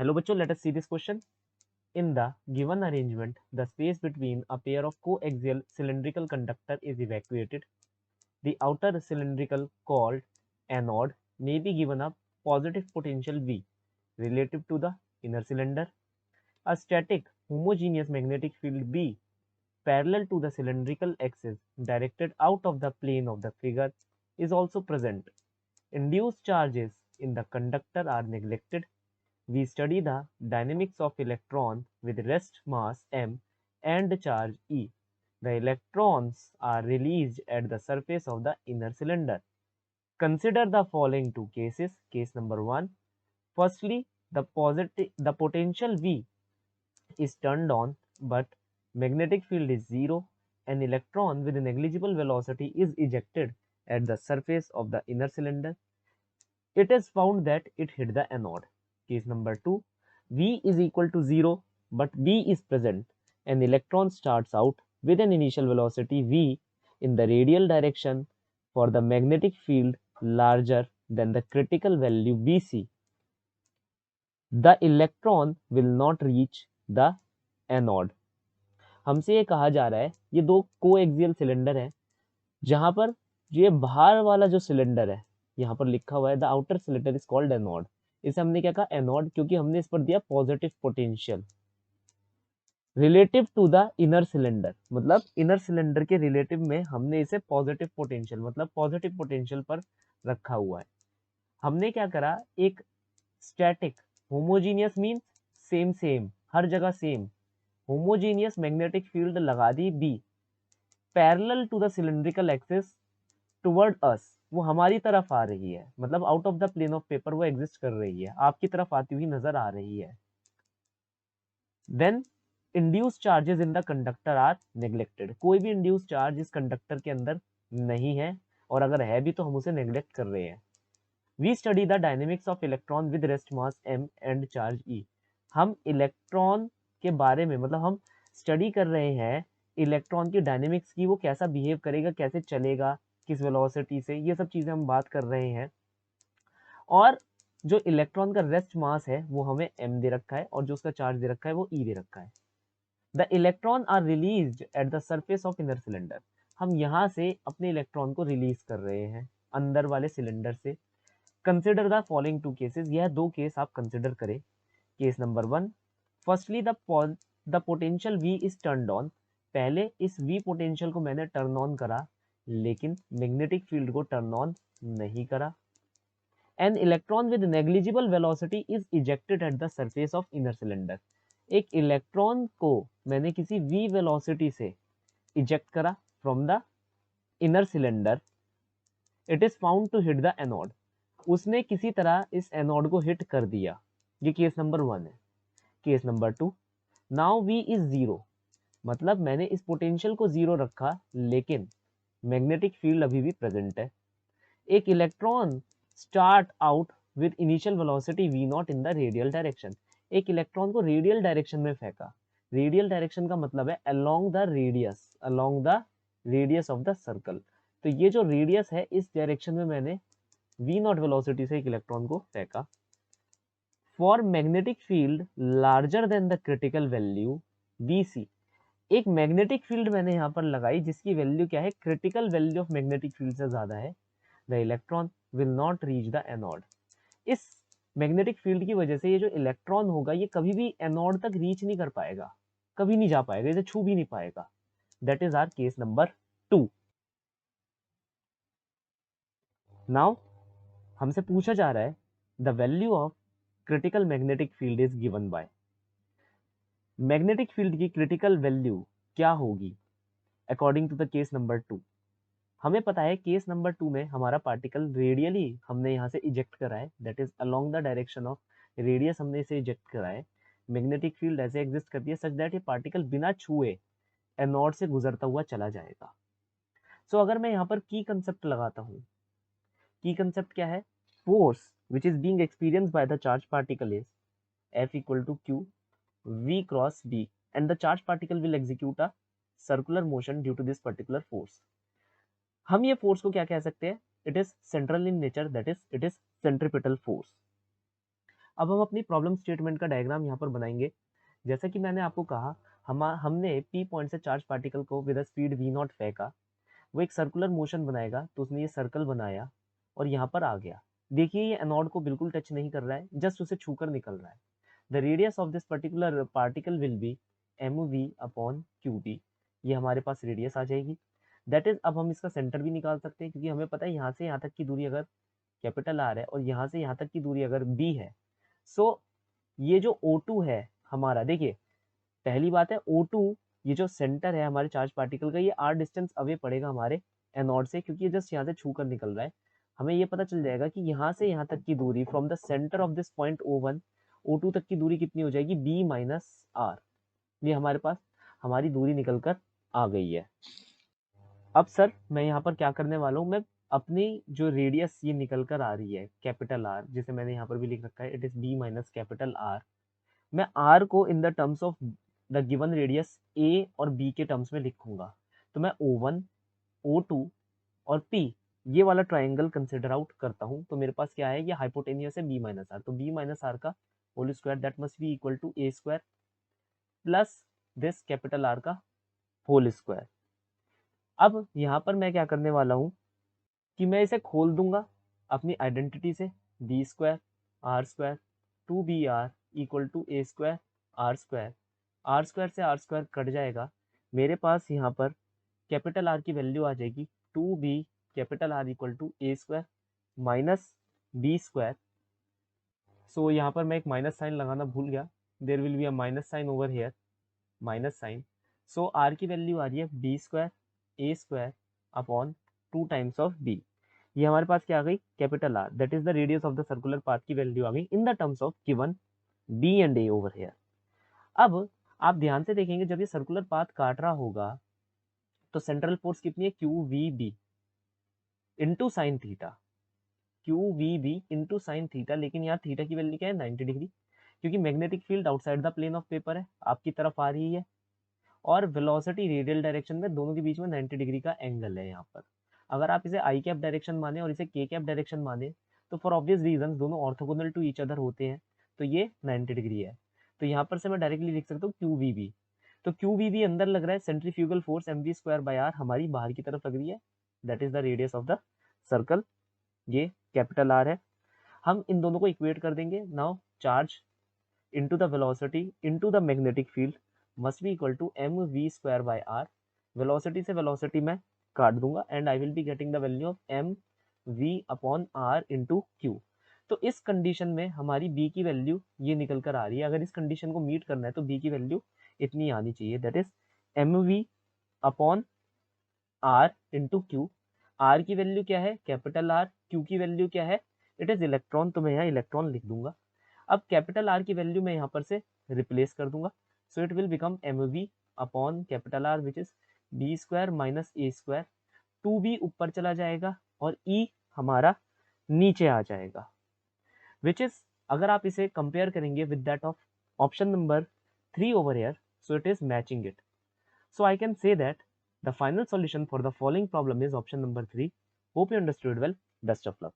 Hello bachcho, let us see this question. In the given arrangement, the space between a pair of coaxial cylindrical conductor is evacuated. The outer cylindrical called anode may be given a positive potential V relative to the inner cylinder. A static homogeneous magnetic field B parallel to the cylindrical axis directed out of the plane of the figure is also present. Induced charges in the conductor are neglected. We study the dynamics of electron with rest mass m and charge E. The electrons are released at the surface of the inner cylinder. Consider the following two cases. Case number 1. Firstly, the potential V is turned on but magnetic field is zero. An electron with negligible velocity is ejected at the surface of the inner cylinder. It is found that it hit the anode. Case number 2. V is equal to 0 but B is present. An electron starts out with an initial velocity V in the radial direction for the magnetic field larger than the critical value Bc. The electron will not reach the anode. हमसे ये कहा जा रहा है ये दो coaxial cylinder है जहां पर ये बाहर वाला जो सिलेंडर है यहाँ पर लिखा हुआ है the outer cylinder is called anode. इसे हमने क्या कहा एनोड क्योंकि हमने इस पर दिया positive potential relative to the inner cylinder. मतलब इनर सिलेंडर के रिलेटिव में हमने इसे पॉजिटिव पोटेंशियल मतलब पॉजिटिव पोटेंशियल पर रखा हुआ है. हमने क्या करा एक static homogeneous means same same हर जगह सेम होमोजीनियस मैग्नेटिक फील्ड लगा दी B parallel to the cylindrical axis toward us. वो हमारी तरफ आ रही है मतलब out of the plane of paper वो एग्जिस्ट कर रही है आपकी तरफ आती हुई नजर आ रही है. Then induce charges in the conductor are neglected. कोई भी इंड्यूस चार्ज इस कंडक्टर के अंदर नहीं है और अगर है भी तो हम उसे नेग्लेक्ट कर रहे हैं. We study the dynamics of electron with rest mass m and charge e. हम इलेक्ट्रॉन के बारे में मतलब हम स्टडी कर रहे हैं इलेक्ट्रॉन की डायनेमिक्स की, वो कैसा बिहेव करेगा, कैसे चलेगा, किस वेलोसिटी से, ये सब चीजें हम बात कर रहे हैं. और जो इलेक्ट्रॉन का रेस्ट मास है वो हमें m दे रखा है और जो उसका चार्ज दे रखा है वो e दे रखा है. The electron are released at the surface of inner cylinder. हम यहाँ से अपने इलेक्ट्रॉन को रिलीज कर रहे हैं अंदर वाले सिलेंडर से. Consider the following two cases. यह दो केस आप कंसिडर करें. Case number 1. Firstly the potential V is turned on. पहले इस V पोटेंशियल को मैंने टर्न ऑन करा लेकिन मैग्नेटिक फील्ड को टर्न ऑन नहीं करा. An electron with negligible velocity is ejected at the surface of inner cylinder. एक इलेक्ट्रॉन को मैंने किसी v वेलोसिटी से इजेक्ट करा from the inner cylinder. It is found to hit the anode. उसने किसी तरह इस एनोड को हिट कर दिया. ये केस नंबर 1 है. Case number 2. Now v is 0 मतलब मैंने इस पोटेंशियल को 0 रखा लेकिन मैग्नेटिक फील्ड अभी भी प्रेजेंट है. एक electron start out with initial velocity v not in the radial direction. एक इलेक्ट्रॉन को रेडियल डायरेक्शन में फेंका. रेडियल डायरेक्शन का मतलब है along the radius of the circle. तो ये जो रेडियस है इस डायरेक्शन में मैंने v नॉट वेलोसिटी से एक इलेक्ट्रॉन को फेंका. For magnetic field larger than the critical value bc. एक मैग्नेटिक फील्ड मैंने यहाँ पर लगाई जिसकी वैल्यू क्या है, critical value of magnetic field से ज्यादा है. The electron will not reach the anode. इस मैग्नेटिक फील्ड की वजह से ये जो इलेक्ट्रॉन होगा ये कभी भी एनोड तक रीच नहीं कर पाएगा, कभी नहीं जा पाएगा, इसे छू भी नहीं पाएगा. That is our case number 2. Now हमसे पूछा जा रहा है the value of critical magnetic field is given by. Magnetic field की क्रिटिकल वैल्यू क्या होगी according to the case number 2. हमें पता है केस नंबर 2 में हमारा पार्टिकल रेडियली हमने यहाँ से इजेक्ट करा है. That is along the direction of radius हमने इसे इजेक्ट करा है. मैग्नेटिक फील्ड ऐसे एग्जिस्ट करती है सच दैट ये पार्टिकल बिना छुए एनोड से गुजरता हुआ चला जाएगा. सो अगर मैं यहाँ पर की कंसेप्ट लगाता हूँ, की कंसेप्ट क्या है, force which is being experienced by the charge particle is F equal to Q V cross B and the charged particle will execute a circular motion due to this particular force. हम ये force को क्या कह सकते हैं, it is central in nature, that is it is centripetal force. अब हम अपनी प्रॉब्लम स्टेटमेंट का डायग्राम यहाँ पर बनाएंगे। जैसा कि मैंने आपको कहा, हमने पी पॉइंट से चार्ज पार्टिकल को विद स्पीड वी नॉट फेंका, वो एक सर्कुलर मोशन बनाएगा, तो उसने ये सर्कल बनाया और यहाँ पर आ गया। देखिए ये एनोड को बिल्कुल टच नहीं कर रहा है, जस्ट उसे छूकर निकल रहा है। The radius of this particular particle will be m v upon q B, ये हमारे पास रेडियस आ जाएगी। दैट इज, अब हम इसका सेंटर भी निकाल सकते हैं, क्योंकि हमें पता है यहाँ से यहाँ तक की दूरी अगर कैपिटल आर है और यहाँ से यहाँ तक की दूरी अगर बी है, सो ये जो O2 है हमारा, देखिए पहली बात है O2, ये जो सेंटर है हमारे चार्ज पार्टिकल का, ये r डिस्टेंस अवे पड़ेगा हमारे एनोड से, क्योंकि ये जस्ट यहाँ से छू कर निकल रहा है। हमें ये पता चल जाएगा कि यहाँ से यहाँ तक की दूरी from the centre of this point O1 O2 तक की दूरी कितनी हो जाएगी, b माइनस r। ये हमारे पास हमारी दूरी निकल कर आ गई है। अब सर मैं यहाँ पर क्या करने वाला हूँ, मैं अपनी जो रेडियस ये निकल कर आ रही है कैपिटल R, जिसे मैंने यहाँ पर भी लिख रखा है, it is b minus capital R, मैं R को in the terms of the given radius A और B के टर्म्स में लिखूंगा। तो मैं O1, O2 और P ये वाला ट्राइंगल कंसिडर आउट करता हूँ, तो मेरे पास क्या है, ये हाइपोटेनियस है b माइनस आर, तो b माइनस आर का whole square that must be equal to a square plus this capital R का होल स्क्वायर। अब यहाँ पर मैं क्या करने वाला हूँ कि मैं इसे खोल दूंगा अपनी आइडेंटिटी से, b square R square 2br equal to a square R square, R square से आर स्क्वायर कट जाएगा, मेरे पास यहाँ पर कैपिटल आर की वैल्यू आ जाएगी 2b capital R equal to a square minus b square. So यहाँ पर मैं एक माइनस साइन लगाना भूल गया, there will be a minus sign over here, minus sign. So R की वैल्यू आ रही है b square a square upon 2 times of b। ये हमारे पास क्या आ गई, capital R that is the radius of the circular path की value आ गई in the terms of given b and a over here. अब आप ध्यान से देखेंगे, जब ये सर्कुलर पाथ काट रहा होगा तो सेंट्रल फोर्स कितनी है, q v B into sine theta, q v B into sine theta, लेकिन यहाँ थीटा की वैल्यू क्या है, 90 डिग्री, क्योंकि magnetic field outside the plane of paper है, आपकी तरफ आ रही है, और वेलोसिटी रेडियल डायरेक्शन में, दोनों के बीच में 90 डिग्री का एंगल है यहाँ पर। अगर आप इसे आई कैप डायरेक्शन माने और इसे के कैप डायरेक्शन माने, तो फॉर ऑब्वियस रीजन दोनों ऑर्थोगोनल टू ईच अदर होते हैं, तो ये 90 डिग्री है। तो यहाँ पर से मैं डायरेक्टली लिख सकता हूँ क्यू वी बी, तो क्यू वी बी अंदर लग रहा है, centrifugal force m v square by R हमारी बाहर की तरफ लग रही है, that is the radius of the circle, ये कैपिटल आर है। हम इन दोनों को इक्वेट कर देंगे, now charge into the velocity into the magnetic field must be equal to mv square by r। velocity से velocity मैं काट दूंगा and I will be getting the value of mv upon r into q। तो इस condition में हमारी b की value ये निकल कर आ रही है, अगर इस कंडीशन को मीट करना है तो b की वैल्यू इतनी आनी चाहिए, that is mv upon r into Q. r की वैल्यू क्या है, कैपिटल R, q की वैल्यू क्या है, इट इज इलेक्ट्रॉन, तो मैं यहाँ इलेक्ट्रॉन लिख दूंगा। अब कैपिटल आर की वैल्यू मैं यहाँ पर से रिप्लेस कर दूंगा, so it will become m v upon capital R which is B square minus a square, 2b ऊपर चला जाएगा और e हमारा नीचे आ जाएगा, विच इज, अगर आप इसे कंपेयर करेंगे with that of option number 3 over here, so it is matching it. So I can say that the final solution for the following problem is option number 3. Hope you understood well. Best of luck.